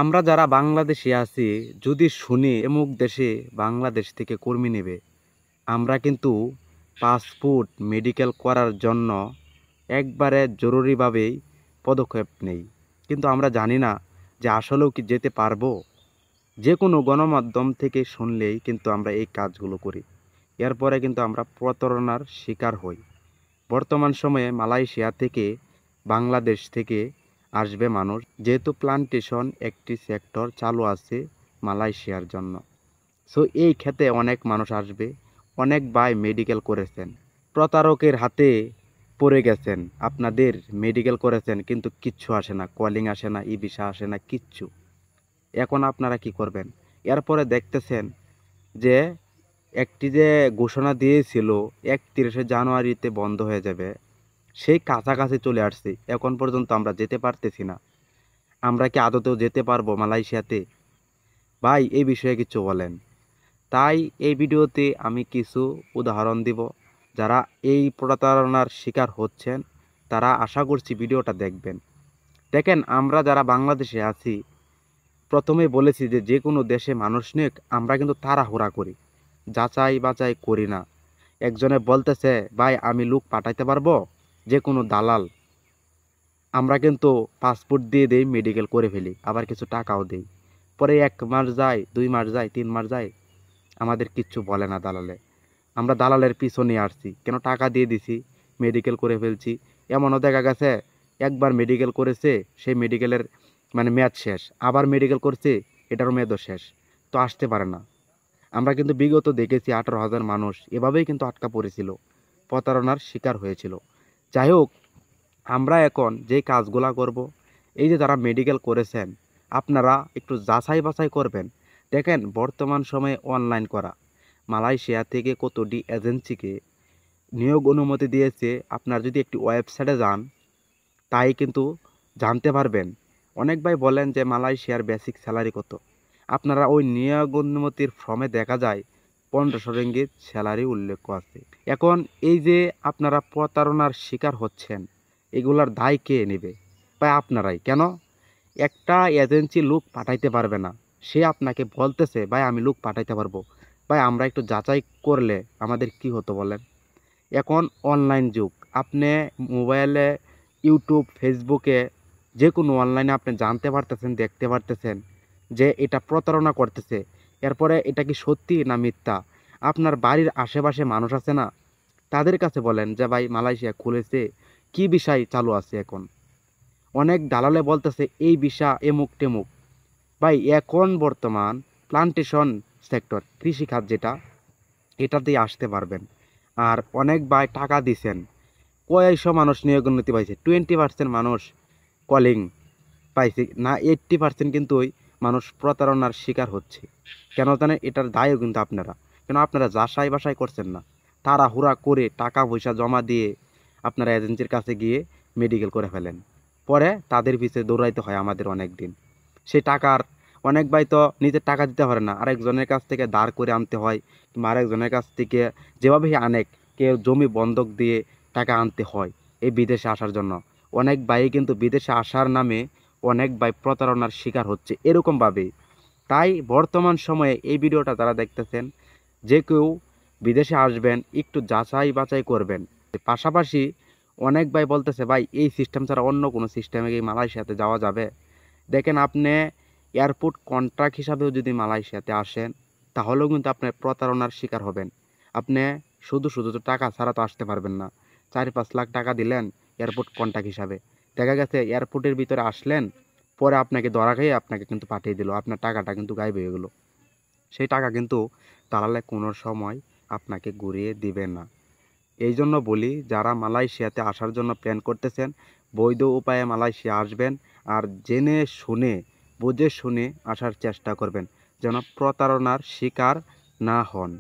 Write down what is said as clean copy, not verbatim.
আমরা যারা বাংলাদেশে আছি যদি শুনি অমুক দেশে বাংলাদেশ থেকে কর্মী নেবে, আমরা কিন্তু পাসপোর্ট মেডিকেল করার জন্য একবারে জরুরিভাবেই পদক্ষেপ নেই। কিন্তু আমরা জানি না যে আসলেও কি যেতে পারবো। যে কোনো গণমাধ্যম থেকে শুনলেই কিন্তু আমরা এই কাজগুলো করি। এরপরে কিন্তু আমরা প্রতারণার শিকার হই। বর্তমান সময়ে মালয়েশিয়া থেকে বাংলাদেশ থেকে আসবে মানুষ, যেহেতু প্লান্টেশন একটি সেক্টর চালু আছে মালয়েশিয়ার জন্য। সো এই ক্ষেত্রে অনেক মানুষ আসবে। অনেক ভাই মেডিকেল করেছেন, প্রতারকের হাতে পড়ে গেছেন। আপনাদের মেডিকেল করেছেন কিন্তু কিচ্ছু আসে না, কলিং আসে না, ই ভিসা আসে না, কিচ্ছু। এখন আপনারা কি করবেন? এরপরে দেখতেছেন যে একটি যে ঘোষণা দিয়েছিল 31শে জানুয়ারিতে বন্ধ হয়ে যাবে, সেই কাছাকাছি চলে আসছি, এখন পর্যন্ত আমরা যেতে পারতেছি না। আমরা কি আদতেও যেতে পারবো মালয়েশিয়াতে? ভাই এই বিষয়ে কিছু বলেন। তাই এই ভিডিওতে আমি কিছু উদাহরণ দিব। যারা এই প্রতারণার শিকার হচ্ছেন তারা আশা করছি ভিডিওটা দেখবেন। দেখেন, আমরা যারা বাংলাদেশে আছি প্রথমে বলেছি যে যে কোনো দেশে মানুষ নিক, আমরা কিন্তু তাড়াহুড়া করি, যাচাই বাছাই করি না। একজনে বলতেছে ভাই আমি লোক পাঠাইতে পারবো, যে কোনো দালাল, আমরা কিন্তু পাসপোর্ট দিয়ে দেই, মেডিকেল করে ফেলি, আবার কিছু টাকাও দেই। পরে 1 মাস যায়, 2 মাস যায়, 3 মাস যায়, আমাদের কিচ্ছু বলে না দালালে। আমরা দালালের পিছনে আসছি কেন, টাকা দিয়ে দিছি, মেডিকেল করে ফেলছি। এমনও দেখা গেছে একবার মেডিকেল করেছে, সেই মেডিকেলের মানে মেয়াদ শেষ, আবার মেডিকেল করছে, এটারও মেয়াদও শেষ, তো আসতে পারে না। আমরা কিন্তু বিগত দেখেছি 18,000 মানুষ এভাবেই কিন্তু আটকা পড়েছিল, প্রতারণার শিকার হয়েছিল। যাই হোক, আমরা এখন যে কাজগুলা করব, এই যে যারা মেডিকেল করেছেন আপনারা একটু যাচাই বাছাই করবেন। দেখেন বর্তমান সময়ে অনলাইন করা, মালয়েশিয়া থেকে কতটি এজেন্সিকে নিয়োগ অনুমতি দিয়েছে, আপনার যদি একটি ওয়েবসাইটে যান তাই কিন্তু জানতে পারবেন। অনেক ভাই বলেন যে মালয়েশিয়ার বেসিক স্যালারি কত, আপনারা ওই নিয়োগ অনুমতির ফর্মে দেখা যায় 1500 রিঙ্গিত স্যালারি উল্লেখ আছে। এখন এই যে আপনারা প্রতারণার শিকার হচ্ছেন, এগুলার দায় কে নেবে? ভাই আপনারাই। কেন? একটা এজেন্সি লোক পাঠাইতে পারবে না, সে আপনাকে বলতেছে ভাই আমি লোক পাঠাইতে পারবো। ভাই আমরা একটু যাচাই করলে আমাদের কি হতো বলেন? এখন অনলাইন যুগ, আপনি মোবাইলে ইউটিউব ফেসবুকে যে কোনো অনলাইনে আপনি জানতে পারতেছেন, দেখতে পারতেছেন যে এটা প্রতারণা করতেছে। এরপরে এটা কি সত্যি না মিথ্যা? আপনার বাড়ির আশেপাশে মানুষ আছে না, তাদের কাছে বলেন যে ভাই মালয়েশিয়া খুলেছে, কি বিষয় চালু আছে এখন। অনেক দালালে বলতেছে এই বিষয় এমুক টেমুক। ভাই এখন বর্তমান প্লান্টেশন সেক্টর, কৃষিখাত যেটা, এটাতেই আসতে পারবেন। আর অনেক ভাই টাকা দিছেন, কয়েকশো মানুষ নিয়োগ উন্নতি পাইছে, 20% মানুষ কলিং পাইছে না, 80% কিন্তু ওই মানুষ প্রতারণার শিকার হচ্ছে। কেন জানেন? এটার দায়ও কিন্তু আপনারা। কেন আপনারা যাচাই বাছাই করছেন না, তাড়াহুড়া করে টাকা পয়সা জমা দিয়ে আপনারা এজেন্সির কাছে গিয়ে মেডিকেল করে ফেলেন। পরে তাদের পিছে দৌড়াইতে হয় আমাদের অনেক দিন। সেই টাকার, অনেক ভাই তো নিজের টাকা দিতে পারে না, আরেকজনের কাছ থেকে ধার করে আনতে হয়, কিংবা আরেকজনের কাছ থেকে যেভাবেই আনেক, কেউ জমি বন্ধক দিয়ে টাকা আনতে হয় এই বিদেশে আসার জন্য। অনেক ভাই কিন্তু বিদেশে আসার নামে অনেক ভাই প্রতারণার শিকার হচ্ছে এরকমভাবে। তাই বর্তমান সময়ে এই ভিডিওটা যারা দেখতেছেন, যে কেউ বিদেশে আসবেন একটু যাচাই বাছাই করবেন। পাশাপাশি অনেক ভাই বলতেছে ভাই এই সিস্টেম ছাড়া অন্য কোনো সিস্টেমে কি মালয়েশিয়াতে যাওয়া যাবে? দেখেন, আপনি এয়ারপোর্ট কন্ট্রাক্ট হিসাবেও যদি মালয়েশিয়াতে আসেন তাহলেও কিন্তু আপনি প্রতারণার শিকার হবেন। আপনি শুধু শুধু তো টাকা ছাড়া তো আসতে পারবেন না। 4-5 লাখ টাকা দিলেন এয়ারপোর্ট কন্ট্রাক্ট হিসাবে, দেখা গেছে এয়ারপোর্টের ভিতরে আসলেন, পরে আপনাকে ধরা খেয়ে আপনাকে কিন্তু পাঠিয়ে দিল, আপনার টাকাটা কিন্তু গায়েব হয়ে গেলো। সেই টাকা কিন্তু দালালে কোনো সময় আপনাকে ঘুরিয়ে দিবে না। এই জন্য বলি, যারা মালয়েশিয়াতে আসার জন্য প্ল্যান করতেছেন বৈধ উপায়ে মালয়েশিয়া আসবেন, আর জেনে শুনে বুঝে শুনে আসার চেষ্টা করবেন, যেন প্রতারণার শিকার না হন।